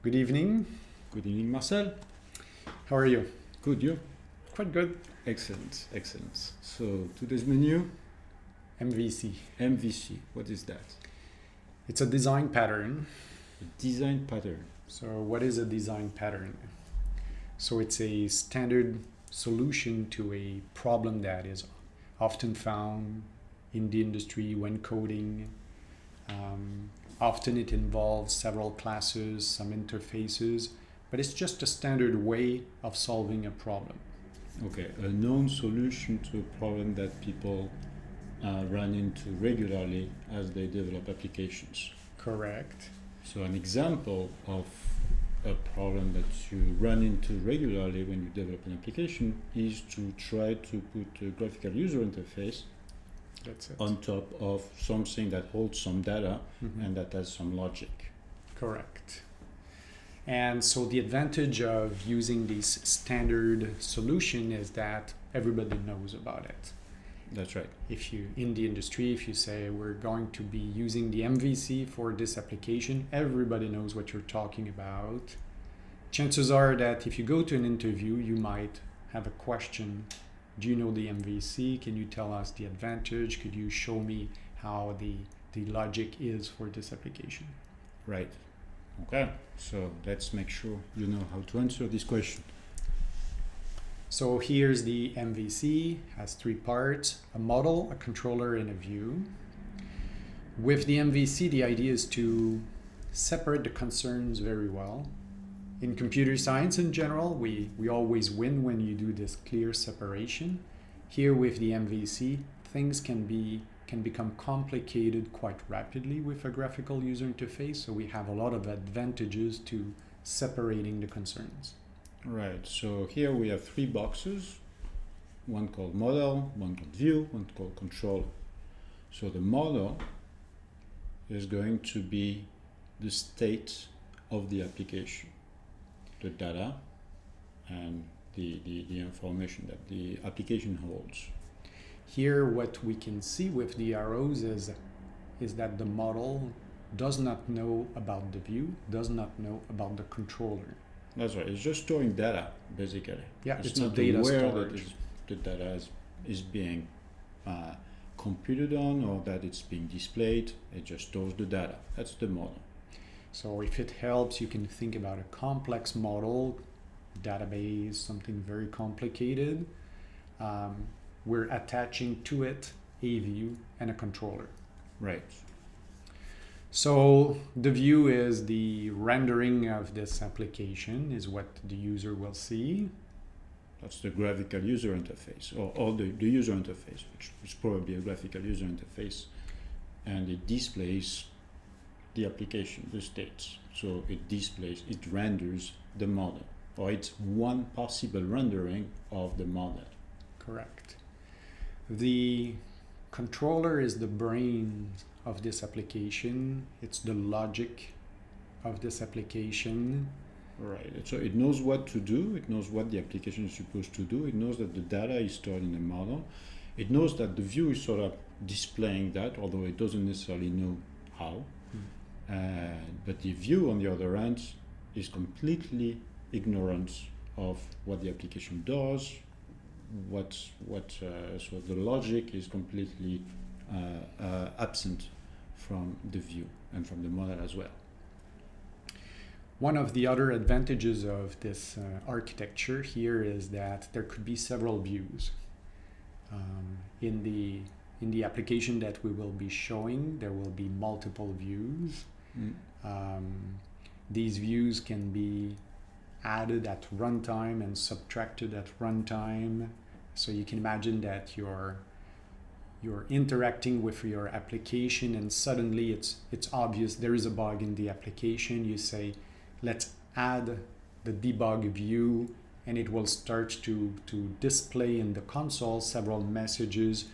Good evening. Good evening, Marcel. How are you? Good, you? Quite good. Excellent, excellent. So today's menu? MVC. MVC. What is that? It's a design pattern. A design pattern. So what is a design pattern? So it's a standard solution to a problem that is often found in the industry when coding. Often it involves several classes, some interfaces, but it's just a standard way of solving a problem. Okay, a known solution to a problem that people run into regularly as they develop applications. Correct. So an example of a problem that you run into regularly when you develop an application is to try to put a graphical user interface That's it. on top of something that holds some data and that has some logic. Correct. And so the advantage of using this standard solution is that everybody knows about it. That's right. If you, in the industry, if you say we're going to be using the MVC for this application, everybody knows what you're talking about. Chances are that if you go to an interview, you might have a question. Do you know the MVC? Can you tell us the advantage? Could you show me how the logic is for this application? Right. Okay. So let's make sure you know how to answer this question. So here's the MVC, has three parts: a model, a controller, and a view. With the MVC, the idea is to separate the concerns very well. In computer science in general, we always win when you do this clear separation. Here with the MVC, things can become complicated quite rapidly with a graphical user interface, so we have a lot of advantages to separating the concerns. Right. So here we have three boxes, one called model, one called view, one called controller. So the model is going to be the state of the application, the data and the information that the application holds. Here what we can see with the arrows is that the model does not know about the view, does not know about the controller. That's right. It's just storing data, basically. Yeah, it's not a data aware storage. that the data is being computed on or that it's being displayed. It just stores the data. That's the model. So if it helps, you can think about a complex model, database, something very complicated. We're attaching to it a view and a controller. Right. So the view is the rendering of this application, is what the user will see. That's the graphical user interface, or the user interface, which is probably a graphical user interface, and it displays the application, the states. So it renders the model, or it's one possible rendering of the model. Correct. The controller is the brain of this application. It's the logic of this application. Right. So it knows what to do. It knows what the application is supposed to do. It knows that the data is stored in the model. It knows that the view is sort of displaying that, although it doesn't necessarily know how. But the view, on the other hand, is completely ignorant of what the application does. So the logic is completely absent from the view and from the model as well. One of the other advantages of this architecture here is that there could be several views. In the application that we will be showing, there will be multiple views. These views can be added at runtime and subtracted at runtime. So you can imagine that you're interacting with your application and suddenly it's obvious there is a bug in the application. You say, let's add the debug view, and it will start to display in the console several messages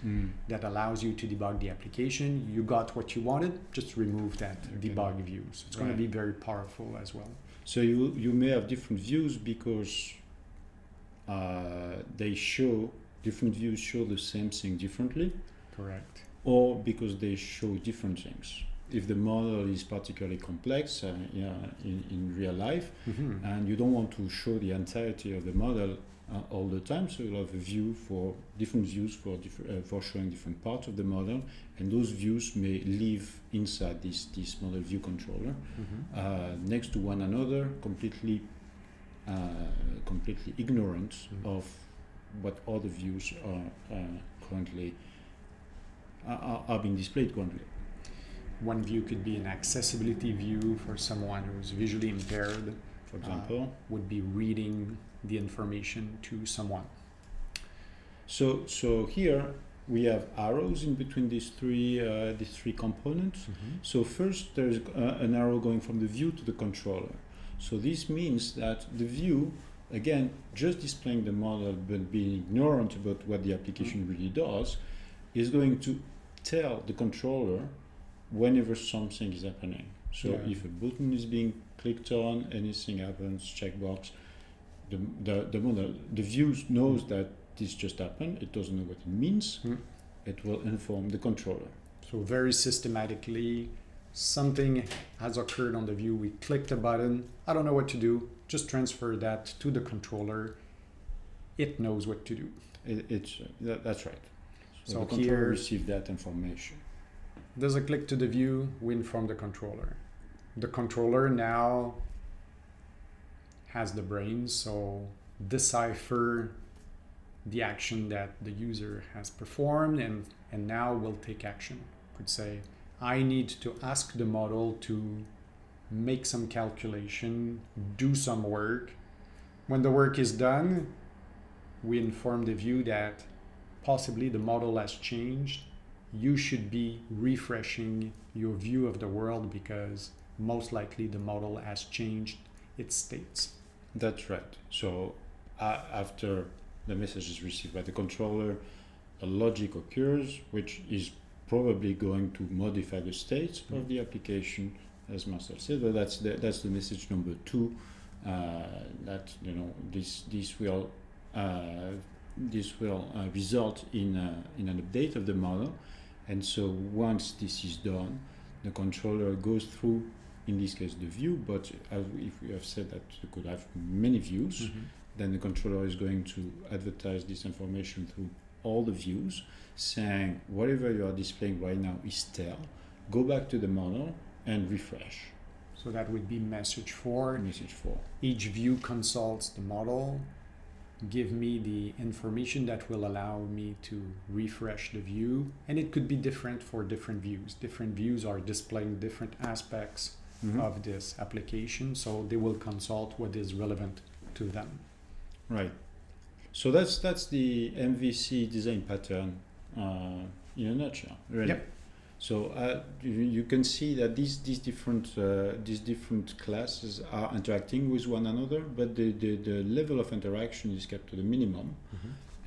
that allows you to debug the application. You got what you wanted, just remove that debug view. So it's going to be very powerful as well. So you may have different views because different views show the same thing differently. Correct. Or because they show different things. if the model is particularly complex in real life, Mm-hmm. and you don't want to show the entirety of the model all the time, so you'll have a view for different views for showing different parts of the model, and those views may live inside this model view controller Mm-hmm. next to one another, completely ignorant of what other views are currently are being displayed currently. One view could be an accessibility view for someone who's visually impaired, For example, would be reading the information to someone. so here we have arrows in between these three components. Mm-hmm. So first there's an arrow going from the view to the controller. So this means that the view, again, just displaying the model but being ignorant about what the application really does, is going to tell the controller whenever something is happening. So Yeah. if a button is being clicked on, anything happens, checkbox, the model, the view knows that this just happened. It doesn't know what it means. Mm. It will inform the controller. So very systematically, something has occurred on the view. We clicked a button. I don't know what to do. Just transfer that to the controller. It knows what to do. That's right. So So the controller here- receives that information. There's a click to the view. We inform the controller. The controller now has the brains, so decipher the action that the user has performed, and now will take action. Could say, I need to ask the model to make some calculation, do some work. When the work is done, we inform the view that possibly the model has changed. You should be refreshing your view of the world because most likely the model has changed its states. That's right. So after the message is received by the controller, a logic occurs, which is probably going to modify the state of the application, as Marcel said. But that's the message number 2. That this will result in an update of the model. And so once this is done, the controller goes through, in this case, the view, but if we have said that you could have many views, then the controller is going to advertise this information through all the views, saying whatever you are displaying right now is stale, go back to the model and refresh. So that would be message 4. Message 4. Each view consults the model, give me the information that will allow me to refresh the view, and it could be different for different views. Different views are displaying different aspects of this application, so they will consult what is relevant to them. Right. So that's the MVC design pattern in a nutshell, really. Yep. So you can see that these different classes are interacting with one another, but the level of interaction is kept to the minimum,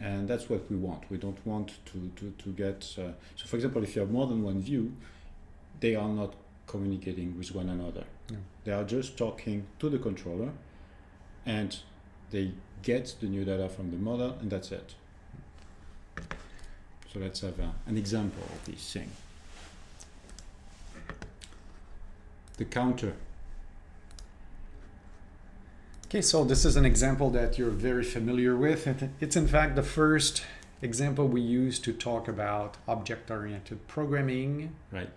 and that's what we want. We don't want to get so for example, if you have more than one view, they are not communicating with one another. No. They are just talking to the controller, and they get the new data from the model, and that's it. So let's have an example of this thing. The counter. Okay, so this is an example that you're very familiar with. It's in fact the first example we use to talk about object-oriented programming. Right.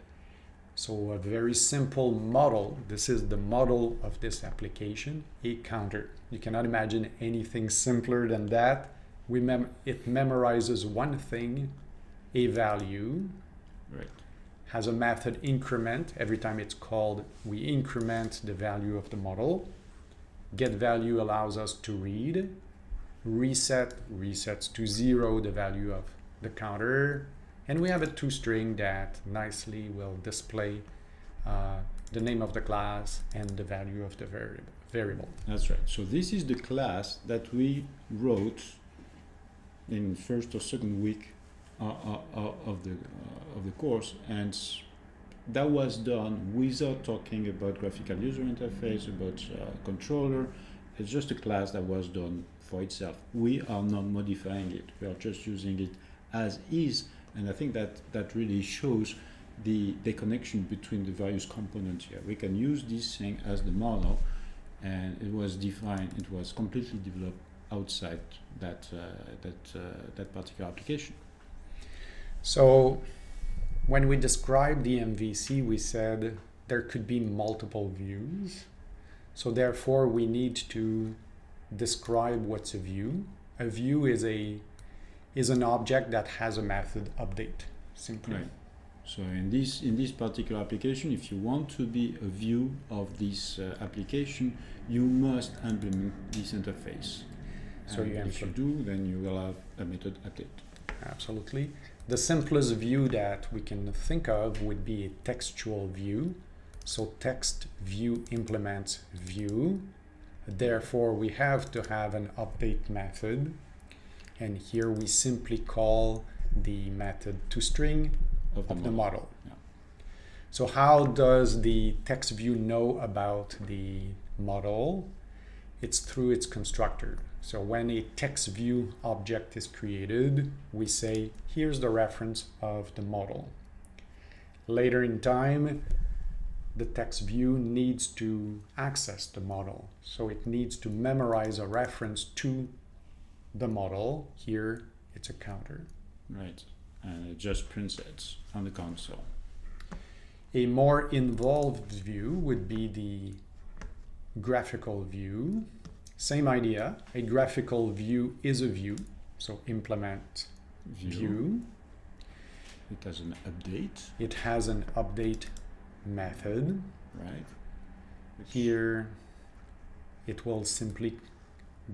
So a very simple model. This is the model of this application, a counter. You cannot imagine anything simpler than that. It memorizes one thing, a value. Right. Has a method increment. Every time it's called, we increment the value of the model. Get value allows us to read. Reset resets to 0 the value of the counter. And we have a toString that nicely will display the name of the class and the value of the variable. That's right. So this is the class that we wrote in first or second week of the course, and that was done without talking about graphical user interface, about controller. It's just a class that was done for itself. We are not modifying it. We are just using it as is, and I think that really shows the connection between the various components here. We can use this thing as the model, and it was defined, it was completely developed outside that particular application. So when we described the MVC, we said there could be multiple views. So therefore we need to describe what's a view. A view is an object that has a method update, simply. Right. So in this particular application, if you want to be a view of this application, you must implement this interface. So if you do, then you will have a method update. Absolutely. The simplest view that we can think of would be a textual view. So text view implements view. Therefore, we have to have an update method. And here we simply call the method toString of the model. Yeah. So how does the text view know about the model? It's through its constructor. So when a text view object is created, we say, here's the reference of the model. Later in time, the text view needs to access the model. So it needs to memorize a reference to the model. Here, it's a counter. Right. And it just prints it on the console. A more involved view would be the graphical view. Same idea. A graphical view is a view. So implement view. It has an update. It has an update method. Right. Here, it will simply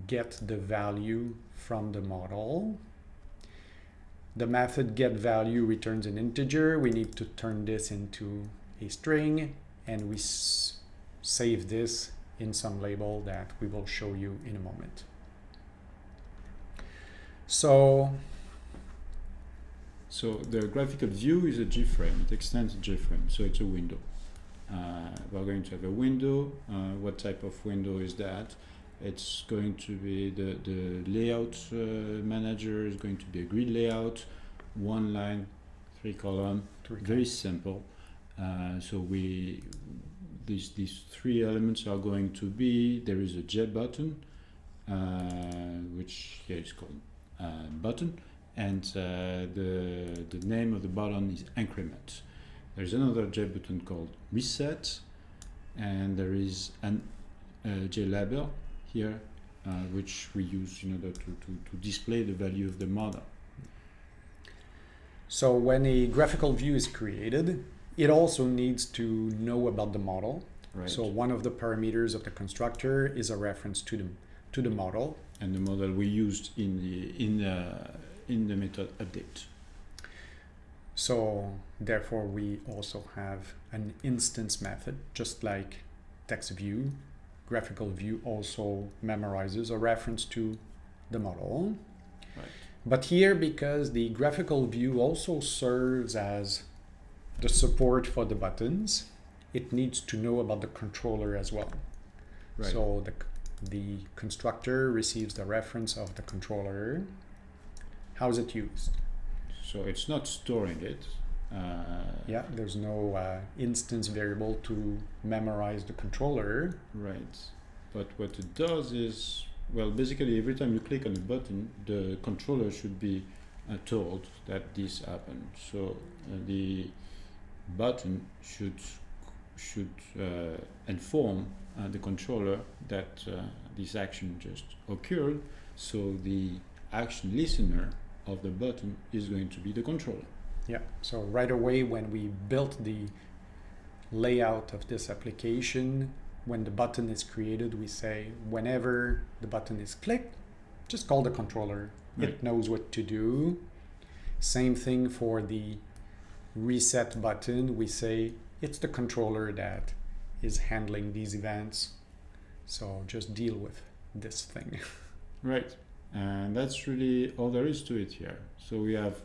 get the value from the model. The method getValue returns an integer. We need to turn this into a string, and we save this in some label that we will show you in a moment. So the graphical view is a JFrame. It extends a JFrame, so it's a window. We're going to have a window. What type of window is that? It's going to be the layout manager is going to be a grid layout, 1 line, 3 column, very simple. So these 3 elements are going to be, there is a J button, which here is called button, and the name of the button is increment. There's another J button called reset, and there is an J label here, which we use in order to display the value of the model. So when a graphical view is created, it also needs to know about the model. Right. So one of the parameters of the constructor is a reference to the model. And the model we used in the method update. So therefore we also have an instance method, just like text view. Graphical view also memorizes a reference to the model. Right. But here, because the graphical view also serves as the support for the buttons, it needs to know about the controller as well. Right. So the constructor receives the reference of the controller. How is it used? So it's not storing it. Yeah, there's no instance variable to memorize the controller. Right. But what it does is, well, basically every time you click on a button, the controller should be told that this happened. So the button should inform the controller that this action just occurred. So the action listener of the button is going to be the controller. Yeah, so right away when we built the layout of this application, when the button is created, we say whenever the button is clicked, just call the controller. Right. It knows what to do. Same thing for the reset button. We say it's the controller that is handling these events. So just deal with this thing. Right. And that's really all there is to it here. So we have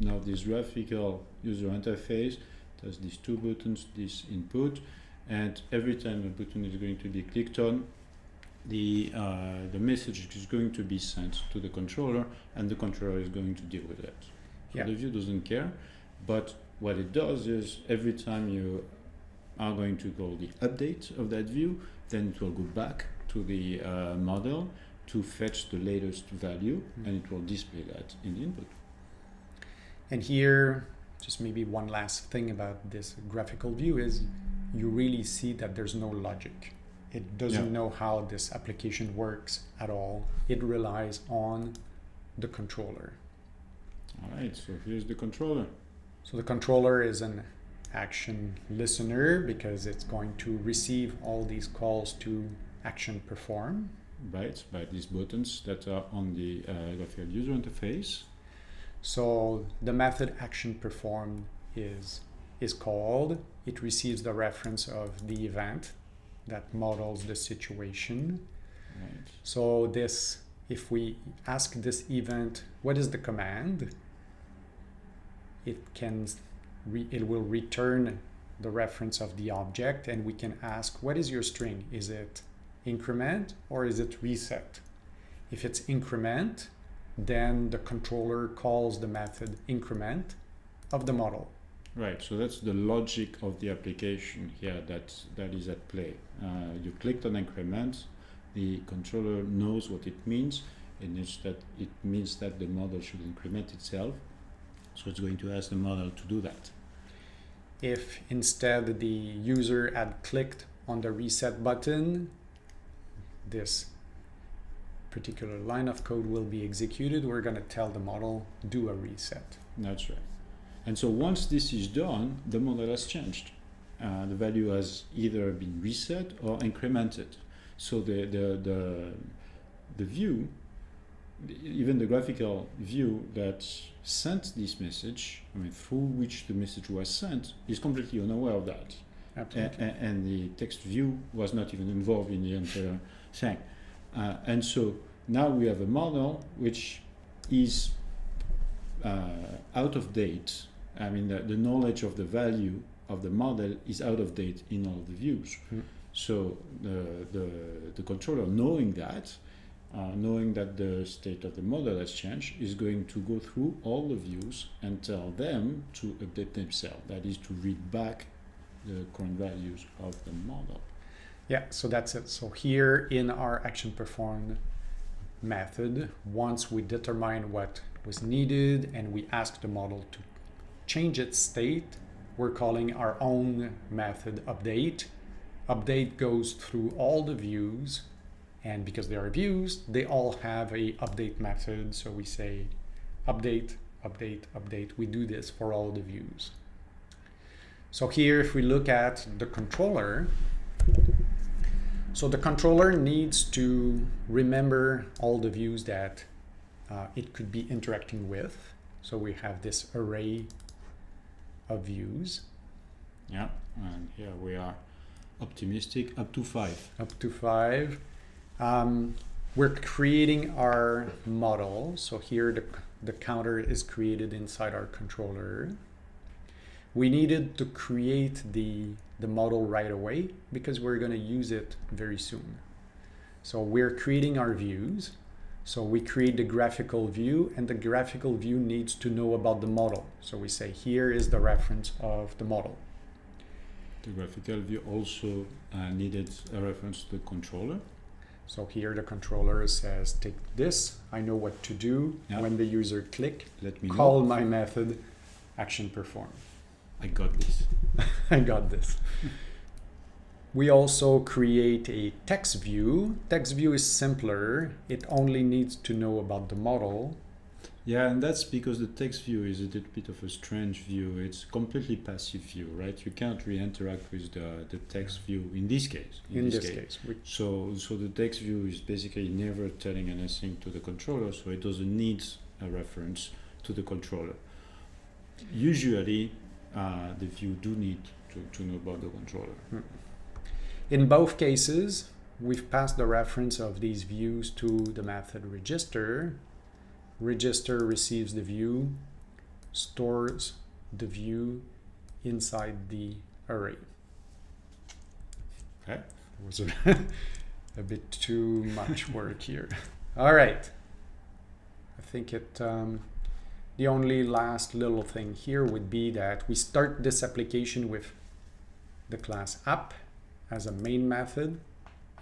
now this graphical user interface. It has these 2 buttons, this input, and every time a button is going to be clicked on, the message is going to be sent to the controller, and the controller is going to deal with it. So Yeah. the view doesn't care, but what it does is every time you are going to call the update of that view, then it will go back to the model to fetch the latest value, and it will display that in the input. And here, just maybe one last thing about this graphical view is you really see that there's no logic. It doesn't know how this application works at all. It relies on the controller. All right, so here's the controller. So the controller is an action listener because it's going to receive all these calls to action perform. Right, by these buttons that are on the graphical user interface. So the method action performed is called. It receives the reference of the event that models the situation. Right. So this, if we ask this event, what is the command? It will return the reference of the object, and we can ask, what is your string? Is it increment or is it reset? If it's increment, then the controller calls the method increment of the model. Right, so that's the logic of the application here that is at play. You clicked on increment, the controller knows what it means, and it means that the model should increment itself. So it's going to ask the model to do that. If instead the user had clicked on the reset button, this particular line of code will be executed. We're going to tell the model, do a reset. That's right. And so once this is done, the model has changed. The value has either been reset or incremented. So the view, even the graphical view that sent this message, through which the message was sent, is completely unaware of that. Absolutely. And the text view was not even involved in the entire thing. And so now we have a model which is out of date. The knowledge of the value of the model is out of date in all the views. So the controller, knowing that the state of the model has changed, is going to go through all the views and tell them to update themselves. That is, to read back the current values of the model. Yeah, so that's it. So here in our action performed method, once we determine what was needed and we ask the model to change its state, we're calling our own method update. Update goes through all the views, and because they are views, they all have a update method. So we say update, update, update. We do this for all the views. So here, if we look at the controller, so the controller needs to remember all the views that it could be interacting with. So we have this array of views. Yeah, and here we are optimistic, up to 5. Up to 5. We're creating our model. So here the counter is created inside our controller. We needed to create the model right away because we're going to use it very soon. So we're creating our views. So we create the graphical view, and the graphical view needs to know about the model. So we say, here is the reference of the model. The graphical view also needed a reference to the controller. So here the controller says, take this, I know what to do. Yeah. When the user click, let me call know. my method, action perform. I got this. I got this. We also create a text view. Text view is simpler. It only needs to know about the model. Yeah, and that's because the text view is a little bit of a strange view. It's completely passive view, right? You can't really interact with the text view in this case. In this case. So the text view is basically never telling anything to the controller, so it doesn't need a reference to the controller. Usually, the view do need to know about the controller. In both cases, we've passed the reference of these views to the method register. Register receives the view, stores the view inside the array. Okay. It was a bit too much work here. All right. I think it The only last little thing here would be that we start this application with the class app as a main method.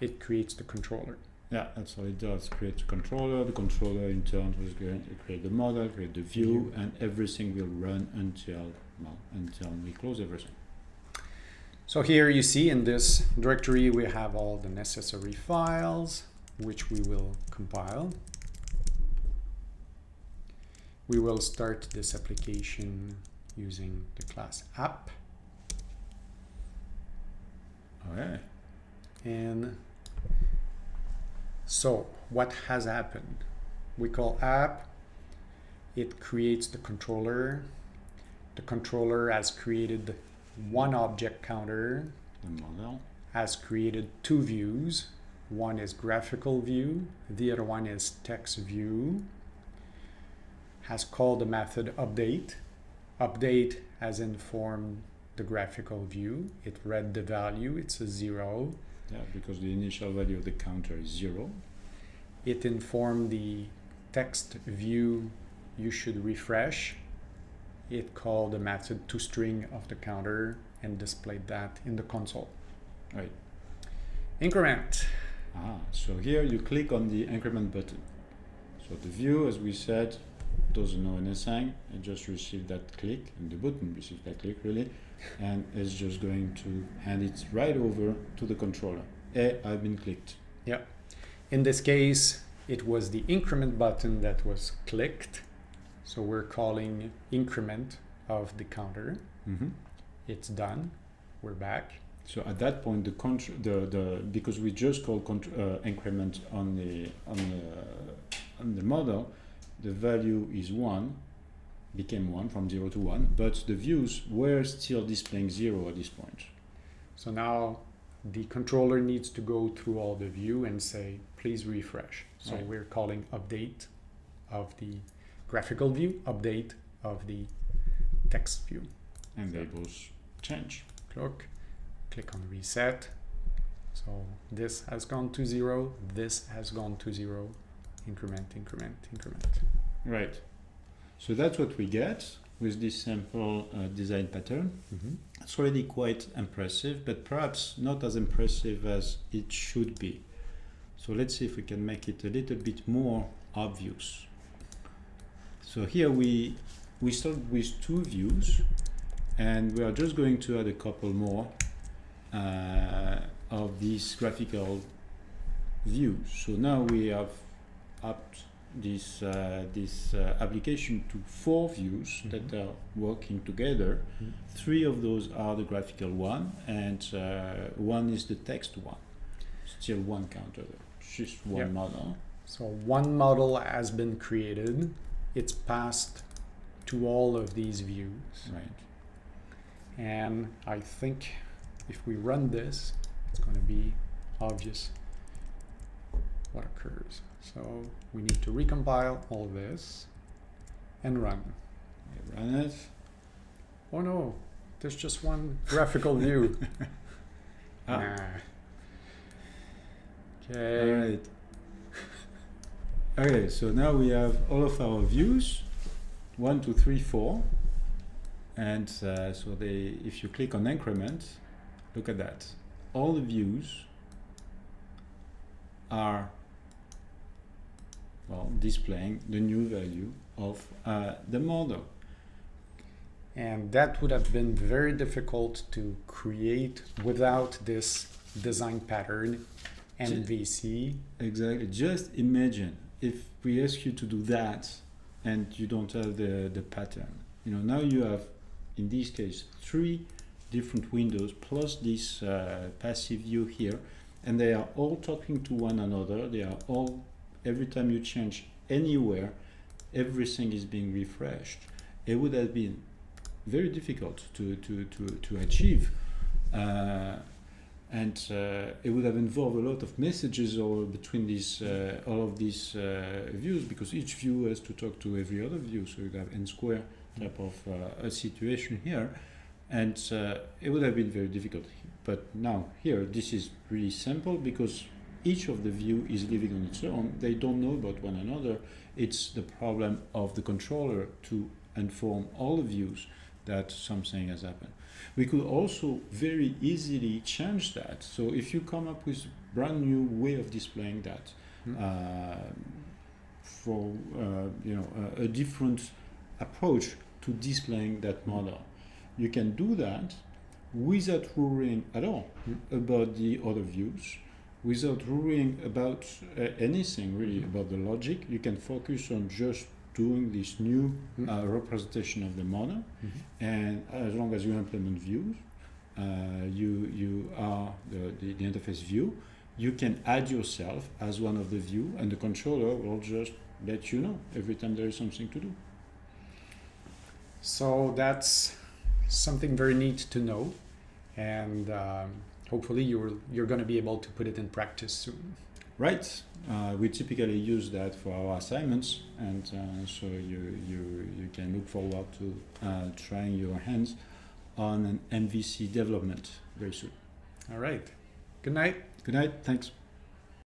It creates the controller. Yeah, that's all it does. Create a controller. The controller in turn is going to create the model, create the view, and everything will run until we close everything. So here you see in this directory we have all the necessary files which we will compile. We will start this application using the class app. Okay. And so what has happened? We call app. It creates the controller. The controller has created one object counter. The model Has created two views. One is graphical view. The other one is text view. Has called the method update. Update has informed the graphical view. It read the value. It's a 0. Yeah, because the initial value of the counter is 0. It informed the text view you should refresh. It called the method toString of the counter and displayed that in the console. Right. Increment. So here you click on the increment button. So the view, as we said, doesn't know anything. It just received that click, and the button received that click really, and it's just going to hand it right over to the controller. Hey, I've been clicked. Yeah. In this case, it was the increment button that was clicked. So we're calling increment of the counter. It's done. We're back. So at that point, because we just called increment on the model, the value is 1, became 1 from 0 to 1, but the views were still displaying 0 at this point. So now the controller needs to go through all the view and say, please refresh. So Right. we're calling update of the graphical view, update of the text view. And they both change. Click on reset. So this has gone to 0, this has gone to 0, increment, increment, increment. Right. So that's what we get with this simple design pattern. It's already quite impressive, but perhaps not as impressive as it should be. So let's see if we can make it a little bit more obvious. So here we start with two views, and we are just going to add a couple more of these graphical views. So now we have upped this application to 4 views that are working together. 3 of those are the graphical one, and 1 is the text one. Still one counter, just one model. So one model has been created. It's passed to all of these views. Right. And I think if we run this, it's going to be obvious what occurs. So we need to recompile all this and run. We run it. Oh no, there's just one graphical view. Nah. Okay. All right. Okay, so now we have all of our views, 1, 2, 3, 4, and so if you click on increment, look at that. All the views are displaying the new value of the model. And that would have been very difficult to create without this design pattern, MVC. Exactly. Just imagine if we ask you to do that and you don't have the pattern. Now you have, in this case, 3 different windows plus this passive view here, and they are all talking to one another. They are all, every time you change anywhere, everything is being refreshed. It would have been very difficult to achieve, and it would have involved a lot of messages all between these all of these views, because each view has to talk to every other view. So you have n-square type of a situation here, and it would have been very difficult. But now here, this is really simple because each of the view is living on its own. They don't know about one another. It's the problem of the controller to inform all the views that something has happened. We could also very easily change that. So if you come up with a brand new way of displaying that, for a different approach to displaying that model, you can do that without worrying at all about the other views, without worrying about anything really about the logic. You can focus on just doing this new representation of the model, and as long as you implement views, you are the interface view. You can add yourself as one of the view, and the controller will just let you know every time there is something to do. So that's something very neat to know, and hopefully you're going to be able to put it in practice soon. Right. We typically use that for our assignments, and so you can look forward to trying your hands on an MVC development very soon. All right. Good night. Good night. Thanks.